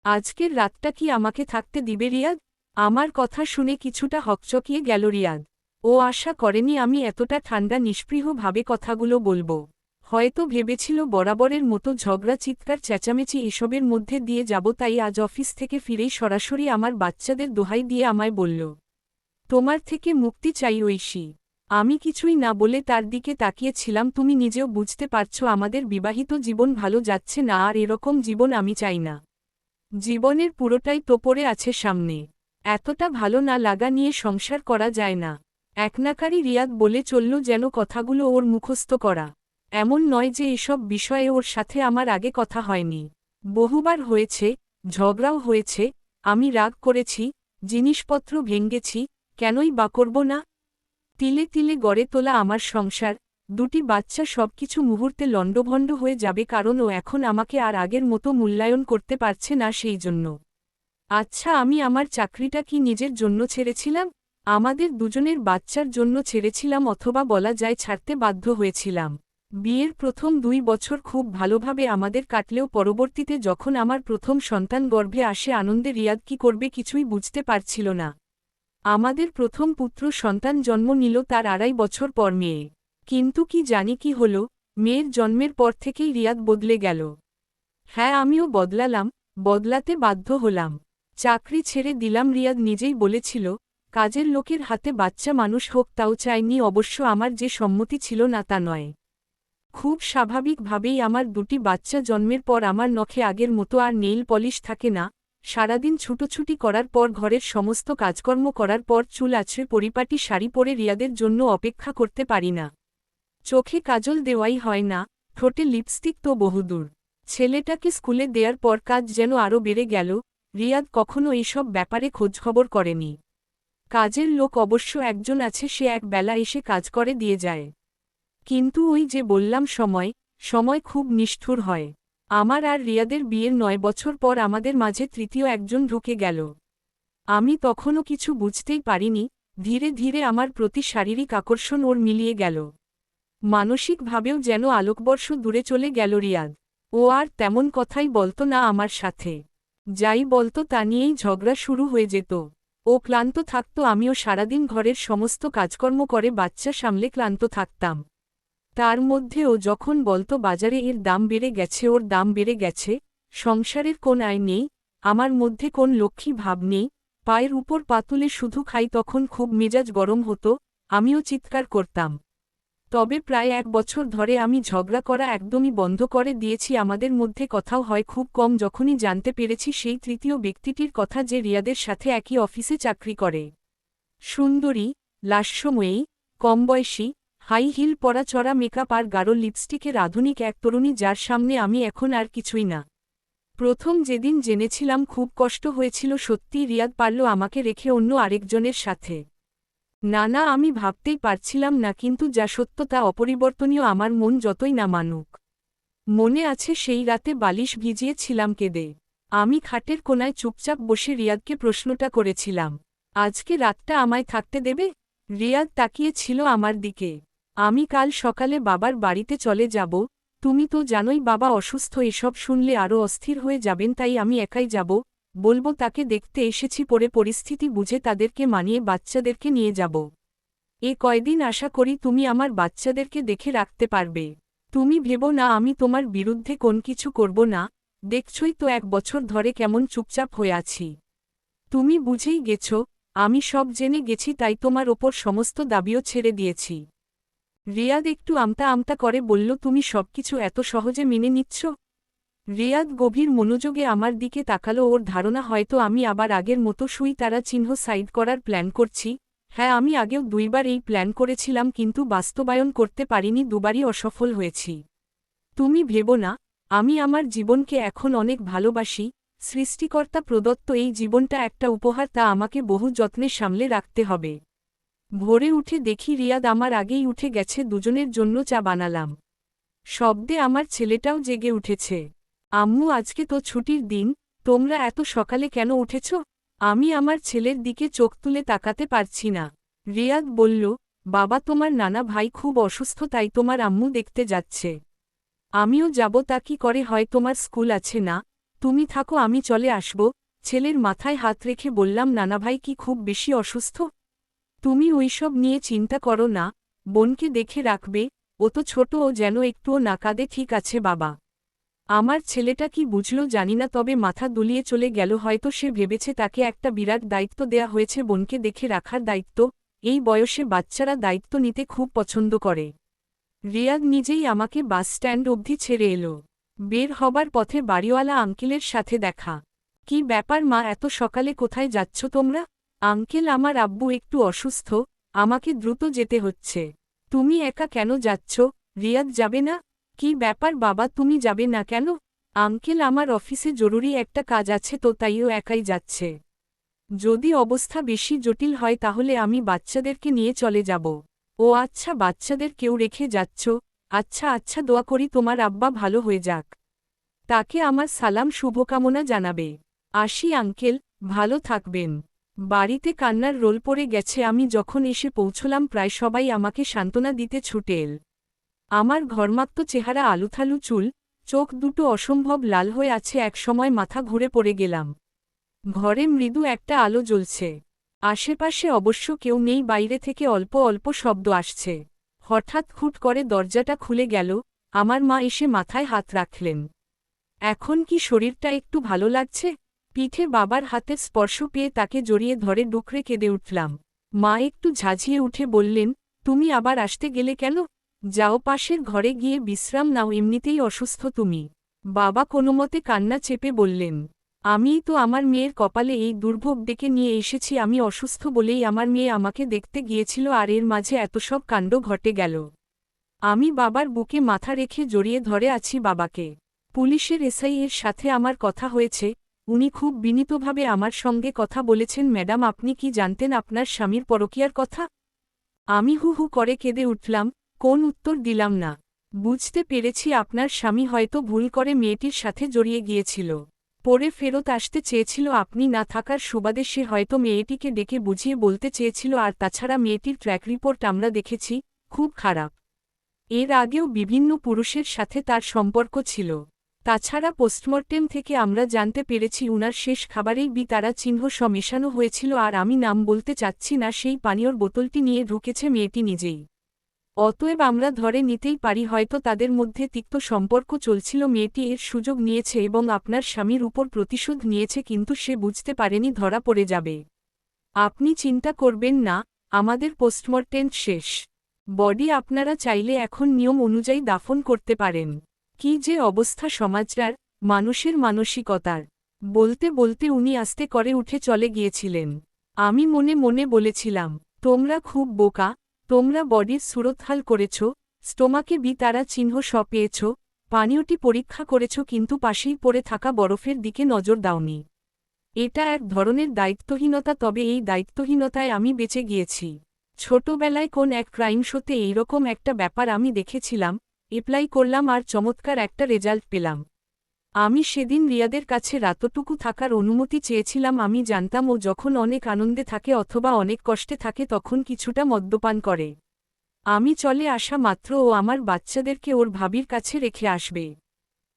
আজকের রাতটা কি আমাকে থাকতে দিবে রিয়াদ? আমার কথা শুনে কিছুটা হকচকিয়ে গেল রিয়াদ। ও আশা করেনি আমি এতটা ঠান্ডা নিষ্পৃহভাবে কথাগুলো বলবো। হয়তো ভেবেছিল বরাবরের মতো ঝগড়া চিৎকার চেঁচামেচি এসবের মধ্যে দিয়ে যাব, তাই আজ অফিস থেকে ফিরেই সরাসরি আমার বাচ্চাদের দোহাই দিয়ে আমায় বলল, তোমার থেকে মুক্তি চাই ঐশী। আমি কিছুই না বলে তার দিকে তাকিয়েছিলাম। তুমি নিজেও বুঝতে পারছো আমাদের বিবাহিত জীবন ভালো যাচ্ছে না, আর এরকম জীবন আমি চাই না। জীবনের পুরোটাই তো পড়ে আছে সামনে। এতটা ভালো না লাগা নিয়ে সংসার করা যায় না। একনাকারী রিয়াদ বলে চলল যেন কথাগুলো ওর মুখস্থ করা। এমন নয় যে এসব বিষয়ে ওর সাথে আমার আগে কথা হয়নি। বহুবার হয়েছে, ঝগড়াও হয়েছে, আমি রাগ করেছি, জিনিসপত্র ভেঙেছি, কেনই বা করব না? তিলে তিলে গড়ে তোলা আমার সংসার, দুটি বাচ্চা সবকিছু মুহূর্তে লণ্ডভণ্ড হয়ে যাবে, কারণ ও এখন আমাকে আর আগের মতো মূল্যায়ন করতে পারছে না। সেই জন্য আচ্ছা, আমি আমার চাকরিটা কি নিজের জন্য ছেড়েছিলাম? আমাদের দুজনের বাচ্চার জন্য ছেড়েছিলাম, অথবা বলা যায় ছাড়তে বাধ্য হয়েছিলাম। বিয়ের প্রথম 2 বছর খুব ভালোভাবে আমাদের কাটলেও পরবর্তীতে যখন আমার প্রথম সন্তান গর্ভে আসে, আনন্দে রিয়াদ কি করবে কিছুই বুঝতে পারছিল না। আমাদের প্রথম পুত্র সন্তান জন্ম নিল তার 2.5 বছর পর মেয়ে। কিন্তু কি জানি কি হল, মেয়ের জন্মের পর থেকেই রিয়াদ বদলে গেল। হ্যাঁ, আমিও বদলালাম, বদলাতে বাধ্য হলাম। চাকরি ছেড়ে দিলাম। রিয়াদ নিজেই বলেছিল, কাজের লোকের হাতে বাচ্চা মানুষ হোক, তাও চাইনি। অবশ্য আমার যে সম্মতি ছিল না তা নয়। খুব স্বাভাবিকভাবেই আমার দুটি বাচ্চা জন্মের পর আমার নখে আগের মতো আর নেইল পলিশ থাকে না। সারাদিন ছুটোছুটি করার পর, ঘরের সমস্ত কাজকর্ম করার পর চুল আছড়ে পরিপাটি শাড়ি পরে রিয়াদের জন্য অপেক্ষা করতে পারি না। চোখে কাজল দেওয়াই হয় না, ঠোঁটে লিপস্টিক তো বহুদূর। ছেলেটাকে স্কুলে দেয়ার পর কাজ যেন আরও বেড়ে গেল। রিয়াদ কখনো এইসব ব্যাপারে খোঁজখবর করেনি। কাজের লোক অবশ্য একজন আছে, সে এক বেলা এসে কাজ করে দিয়ে যায়। কিন্তু ওই যে বললাম, সময় সময় খুব নিষ্ঠুর হয়। আমার আর রিয়াদের বিয়ের 9 বছর পর আমাদের মাঝে তৃতীয় একজন ঢুকে গেল। আমি তখনও কিছু বুঝতেই পারিনি। ধীরে ধীরে আমার প্রতি শারীরিক আকর্ষণ ওর মিলিয়ে গেল। মানসিকভাবেও যেন আলোকবর্ষ দূরে চলে গেল রিয়াদ। ও আর তেমন কথাই বলতো না আমার সাথে। যাই বলতো তা নিয়েই ঝগড়া শুরু হয়ে যেত। ও ক্লান্ত থাকত, আমিও সারাদিন ঘরের সমস্ত কাজকর্ম করে বাচ্চা সামলে ক্লান্ত থাকতাম। তার মধ্যেও যখন বলতো বাজারে এর দাম বেড়ে গেছে, ওর দাম বেড়ে গেছে, সংসারের কোন আয় নেই, আমার মধ্যে কোন লক্ষ্মী ভাব নেই, পায়ের উপর পা তুলে শুধু খাই, তখন খুব মেজাজ গরম হতো, আমিও চিৎকার করতাম। তবে প্রায় 1 বছর ধরে আমি ঝগড়া করা একদমই বন্ধ করে দিয়েছি। আমাদের মধ্যে কথাও হয় খুব কম। যখনই জানতে পেরেছি সেই তৃতীয় ব্যক্তিটির কথা, যে রিয়াদের সাথে একই অফিসে চাকরি করে, সুন্দরী, লাস্যময়ী, কমবয়সী, হাই হিল পরা, চড়া মেকআপ আর গাঢ় লিপস্টিকের আধুনিক এক তরুণী, যার সামনে আমি এখন আর কিছুই না। প্রথম যেদিন জেনেছিলাম খুব কষ্ট হয়েছিল। সত্যি রিয়াদ পারল আমাকে রেখে অন্য আরেকজনের সাথে। না না, আমি ভাবতেই পারছিলাম না, কিন্তু যা সত্য তা অপরিবর্তনীয়, আমার মন যতই না মানুক। মনে আছে সেই রাতে বালিশ ভিজিয়েছিলাম কেঁদে। আমি খাটের কোনায় চুপচাপ বসে রিয়াদকে প্রশ্নটা করেছিলাম, আজকে রাতটা আমায় থাকতে দেবে? রিয়াদ তাকিয়েছিল আমার দিকে। আমি কাল সকালে বাবার বাড়িতে চলে যাব। তুমি তো জানোই বাবা অসুস্থ, এসব শুনলে আরও অস্থির হয়ে যাবেন, তাই আমি একাই যাব। বলবো তাকে দেখতে এসেছি, পরে পরিস্থিতি বুঝে তাদেরকে মানিয়ে বাচ্চাদেরকে নিয়ে যাব। এ কয়দিন আশা করি তুমি আমার বাচ্চাদেরকে দেখে রাখতে পারবে। তুমি ভেবো না আমি তোমার বিরুদ্ধে কোন কিছু করব না। দেখছই তো 1 বছর ধরে কেমন চুপচাপ হয়ে আছি। তুমি বুঝেই গেছো, আমি সব জেনে গেছি, তাই তোমার ওপর সমস্ত দাবিও ছেড়ে দিয়েছি। রিয়াদ একটু আমতা আমতা করে বলল, তুমি সবকিছু এত সহজে মেনে নিচ্ছ? রিয়াদ গভীর মনোযোগে আমার দিকে তাকালো। ওর ধারণা হয়তো আমি আবার আগের মতো সুই তারা চিহ্ন সাইড করার প্ল্যান করছি। হ্যাঁ, আমি আগেও 2 বার এই প্ল্যান করেছিলাম, কিন্তু বাস্তবায়ন করতে পারিনি, দুবারই অসফল হয়েছি। তুমি ভেবো না, আমি আমার জীবনকে এখন অনেক ভালোবাসি। সৃষ্টিকর্তা প্রদত্ত এই জীবনটা একটা উপহার, তা আমাকে বহু যত্নে সামলে রাখতে হবে। ভোরে উঠে দেখি রিয়াদ আমার আগেই উঠে গেছে। দুজনের জন্য চা বানালাম। শব্দে আমার ছেলেটাও জেগে উঠেছে। আম্মু, আজকে তো ছুটির দিন, তোমরা এত সকালে কেন উঠেছ? আমি আমার ছেলের দিকে চোখ তুলে তাকাতে পারছি না। রিয়াদ বলল, বাবা, তোমার নানা ভাই খুব অসুস্থ, তাই তোমার আম্মু দেখতে যাচ্ছে। আমিও যাব। তা কি করে হয়, তোমার স্কুল আছে না? তুমি থাকো, আমি চলে আসব। ছেলের মাথায় হাত রেখে বললাম, নানা ভাই কি খুব বেশি অসুস্থ? তুমি ওইসব নিয়ে চিন্তা করো না, বোনকে দেখে রাখবে, ও তো ছোট, ও যেন একটুও না কাঁদে। ঠিক আছে বাবা। আমার ছেলেটা কি বুঝল জানি না, তবে মাথা দুলিয়ে চলে গেল। হয়তো সে ভেবেছে তাকে একটা বিরাট দায়িত্ব দেয়া হয়েছে, বোনকে দেখে রাখার দায়িত্ব। এই বয়সে বাচ্চারা দায়িত্ব নিতে খুব পছন্দ করে। রিয়াদ নিজেই আমাকে বাস স্ট্যান্ড অবধি ছেড়ে এলো। বের হবার পথে বাড়িওয়ালা আঙ্কেলের সাথে দেখা। কি ব্যাপার মা, এত সকালে কোথায় যাচ্ছ তোমরা? আঙ্কেল, আমার আব্বু একটু অসুস্থ, আমাকে দ্রুত যেতে হচ্ছে। তুমি একা কেন যাচ্ছ? রিয়াদ যাবে না? কি ব্যাপার বাবা, তুমি যাবে না কেন? আঙ্কেল, আমার অফিসে জরুরি একটা কাজ আছে, তো তাইও একাই যাচ্ছে। যদি অবস্থা বেশি জটিল হয় তাহলে আমি বাচ্চাদেরকে নিয়ে চলে যাব। ও আচ্ছা, বাচ্চাদের কেউ রেখে যাচ্ছ? আচ্ছা আচ্ছা, দোয়া করি তোমার আব্বা ভালো হয়ে যাক। তাকে আমার সালাম শুভকামনা জানাবে। আসি আঙ্কেল, ভালো থাকবেন। বাড়িতে কান্নার রোল পড়ে গেছে। আমি যখন এসে পৌঁছলাম প্রায় সবাই আমাকে সান্ত্বনা দিতে ছুটে এল। আমার ঘর্মাক্ত চেহারা, আলুথালু চুল, চোখ দুটো অসম্ভব লাল হয়ে আছে। একসময় মাথা ঘুরে পড়ে গেলাম। ঘরে মৃদু একটা আলো জ্বলছে। আশেপাশে অবশ্য কেউ নেই, বাইরে থেকে অল্প অল্প শব্দ আসছে। হঠাৎ খুট করে দরজাটা খুলে গেল। আমার মা এসে মাথায় হাত রাখলেন। এখন কি শরীরটা একটু ভালো লাগছে? পিঠে বাবার হাতের স্পর্শ পেয়ে তাকে জড়িয়ে ধরে ডুকরে কেঁদে উঠলাম। মা একটু ঝাঁঝিয়ে উঠে বললেন, তুমি আবার আসতে গেলে কেন? যাও, পাশের ঘরে গিয়ে বিশ্রাম নাও, এমনিতেই অসুস্থ তুমি। বাবা কোনোমতে কান্না চেপে বললেন, আমিই তো আমার মেয়ের কপালে এই দুর্ভোগ ডেকে নিয়ে এসেছি। আমি অসুস্থ বলেই আমার মেয়ে আমাকে দেখতে গিয়েছিল, আর এর মাঝে এত সব কাণ্ড ঘটে গেল। আমি বাবার বুকে মাথা রেখে জড়িয়ে ধরে আছি বাবাকে। পুলিশের এসআই এর সাথে আমার কথা হয়েছে। উনি খুব বিনীতভাবে আমার সঙ্গে কথা বলেছেন। ম্যাডাম, আপনি কি জানতেন আপনার স্বামীর পরকীয়ার কথা? আমি হু হু করে কেঁদে উঠলাম। কোন উত্তর দিলাম না। বুঝতে পেরেছি আপনার স্বামী হয়তো ভুল করে মেয়েটির সাথে জড়িয়ে গিয়েছিল। পরে ফেরত আসতে চেয়েছিল, আপনি না থাকার সুবাদে সে হয়তো মেয়েটিকে ডেকে বুঝিয়ে বলতে চেয়েছিল। আর তাছাড়া মেয়েটির ট্র্যাক রিপোর্ট আমরা দেখেছি, খুব খারাপ। এর আগেও বিভিন্ন পুরুষের সাথে তার সম্পর্ক ছিল। তাছাড়া পোস্টমর্টেম থেকে আমরা জানতে পেরেছি উনার শেষ খাবারেই তারা চিহ্ন মেশানো হয়েছিল। আর আমি নাম বলতে চাচ্ছি না, সেই পানীয়র বোতলটি নিয়ে ঢুকেছে মেয়েটি নিজেই। অতএব আমরা ধরে নিতেই পারি হয়তো তাদের মধ্যে তিক্ত সম্পর্ক চলছিল। মেয়েটি এর সুযোগ নিয়েছে এবং আপনার স্বামীর উপর প্রতিশোধ নিয়েছে, কিন্তু সে বুঝতে পারেনি ধরা পড়ে যাবে। আপনি চিন্তা করবেন না, আমাদের পোস্টমর্টেম শেষ। বডি আপনারা চাইলে এখন নিয়ম অনুযায়ী দাফন করতে পারেন। কি যে অবস্থা সমাজটার, মানুষের মানসিকতার! বলতে বলতে উনি আস্তে করে উঠে চলে গিয়েছিলেন। আমি মনে মনে বলেছিলাম, তোমরা খুব বোকা, তোমরা বডির সুরতহাল করেছ, স্টোমাকে তারা চিহ্ন পেয়েছ, পানীয়টি পরীক্ষা করেছ, কিন্তু পাশেই পড়ে থাকা বরফের দিকে নজর দাওনি। এটা এক ধরনের দায়িত্বহীনতা, তবে এই দায়িত্বহীনতায় আমি বেঁচে গিয়েছি। ছোটবেলায় কোন এক ক্রাইম শোতে এইরকম একটা ব্যাপার আমি দেখেছিলাম, অ্যাপ্লাই করলাম আর চমৎকার একটা রেজাল্ট পেলাম। আমি সেদিন রিয়াদের কাছে রাতটুকু থাকার অনুমতি চেয়েছিলাম। আমি জানতাম ও যখন অনেক আনন্দে থাকে অথবা অনেক কষ্টে থাকে তখন কিছুটা মদ্যপান করে। আমি চলে আসা মাত্র ও আমার বাচ্চাদেরকে ওর ভাবির কাছে রেখে আসবে।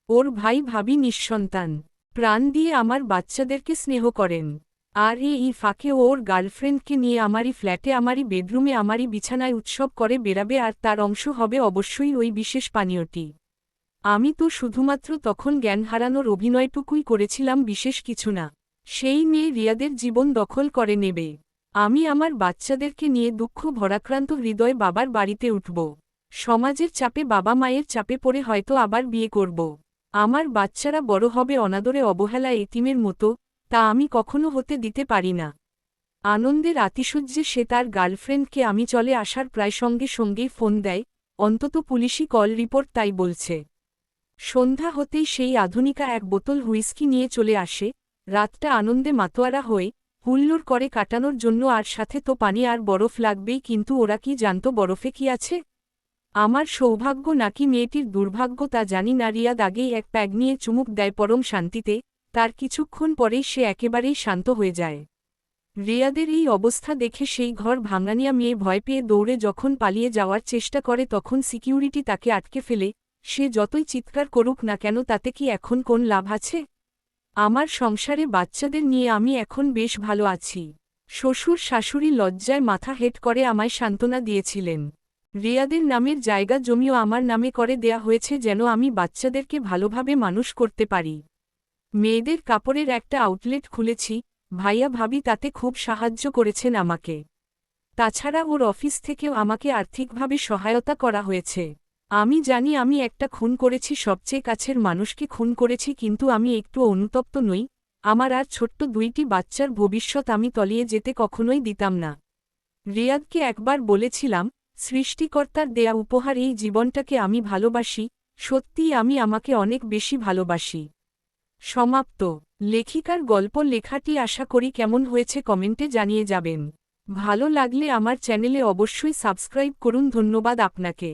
ওর ভাই ভাবি নিঃসন্তান, প্রাণ দিয়ে আমার বাচ্চাদেরকে স্নেহ করেন। আর এই ফাঁকে ও ওর গার্লফ্রেন্ডকে নিয়ে আমারই ফ্ল্যাটে, আমারই বেডরুমে, আমারই বিছানায় উৎসব করে বেড়াবে, আর তার অংশ হবে অবশ্যই ওই বিশেষ পানীয়টি। আমি তো শুধুমাত্র তখন জ্ঞান হারানোর অভিনয়টুকুই করেছিলাম, বিশেষ কিছু না। সেই মেয়ে রিয়াদের জীবন দখল করে নেবে। আমি আমার বাচ্চাদেরকে নিয়ে দুঃখ ভরাক্রান্ত হৃদয়ে বাবার বাড়িতে উঠব। সমাজের চাপে, বাবা মায়ের চাপে পড়ে হয়তো আবার বিয়ে করব। আমার বাচ্চারা বড় হবে অনাদরে, অবহেলা, এতিমের মতো, তা আমি কখনো হতে দিতে পারি না। আনন্দের আতিশয্যে সে তার গার্লফ্রেন্ডকে আমি চলে আসার প্রায় সঙ্গে সঙ্গেই ফোন দেয়, অন্তত পুলিশি কল রিপোর্ট তাই বলছে। সন্ধ্যা হতেই সেই আধুনিকা এক বোতল হুইস্কি নিয়ে চলে আসে। রাতটা আনন্দে মাতোয়ারা হয়ে হুল্লোড় করে কাটানোর জন্য, আর সাথে তো পানি আর বরফ লাগবেই। কিন্তু ওরা কি জানত বরফে কি আছে? আমার সৌভাগ্য নাকি মেয়েটির দুর্ভাগ্য তা জানি না। রিয়াদ আগেই এক প্যাগ নিয়ে চুমুক দেয় পরম শান্তিতে, তার কিছুক্ষণ পরেই সে একেবারেই শান্ত হয়ে যায়। রিয়াদের এই অবস্থা দেখে সেই ঘর ভাঙানিয়া মেয়ে ভয় পেয়ে দৌড়ে যখন পালিয়ে যাওয়ার চেষ্টা করে তখন সিকিউরিটি তাকে আটকে ফেলে। সে যতই চিৎকার করুক না কেন, তাতে কি এখন কোন লাভ আছে? আমার সংসারে বাচ্চাদের নিয়ে আমি এখন বেশ ভালো আছি। শ্বশুর শাশুড়ি লজ্জায় মাথা হেঁট করে আমায় সান্ত্বনা দিয়েছিলেন। রিয়াদের নামের জায়গা জমিও আমার নামে করে দেয়া হয়েছে যেন আমি বাচ্চাদেরকে ভালোভাবে মানুষ করতে পারি। মেয়েদের কাপড়ের একটা আউটলেট খুলেছি, ভাইয়া ভাবি তাতে খুব সাহায্য করেছেন আমাকে। তাছাড়া ওর অফিস থেকেও আমাকে আর্থিকভাবে সহায়তা করা হয়েছে। আমি জানি আমি একটা খুন করেছি, সবচেয়ে কাছের মানুষকে খুন করেছি, কিন্তু আমি একটু অনুতপ্ত নই। আমার আর ছোট্ট 2টি বাচ্চার ভবিষ্যৎ আমি তলিয়ে যেতে কখনোই দিতাম না। রিয়াদকে একবার বলেছিলাম, সৃষ্টিকর্তার দেয়া উপহার এই জীবনটাকে আমি ভালোবাসি, সত্যিই আমি আমাকে অনেক বেশি ভালোবাসি। সমাপ্ত। লেখিকার গল্প লেখাটি আশা করি কেমন হয়েছে কমেন্টে জানিয়ে যাবেন। ভালো লাগলে আমার চ্যানেলে অবশ্যই সাবস্ক্রাইব করুন। ধন্যবাদ আপনাকে।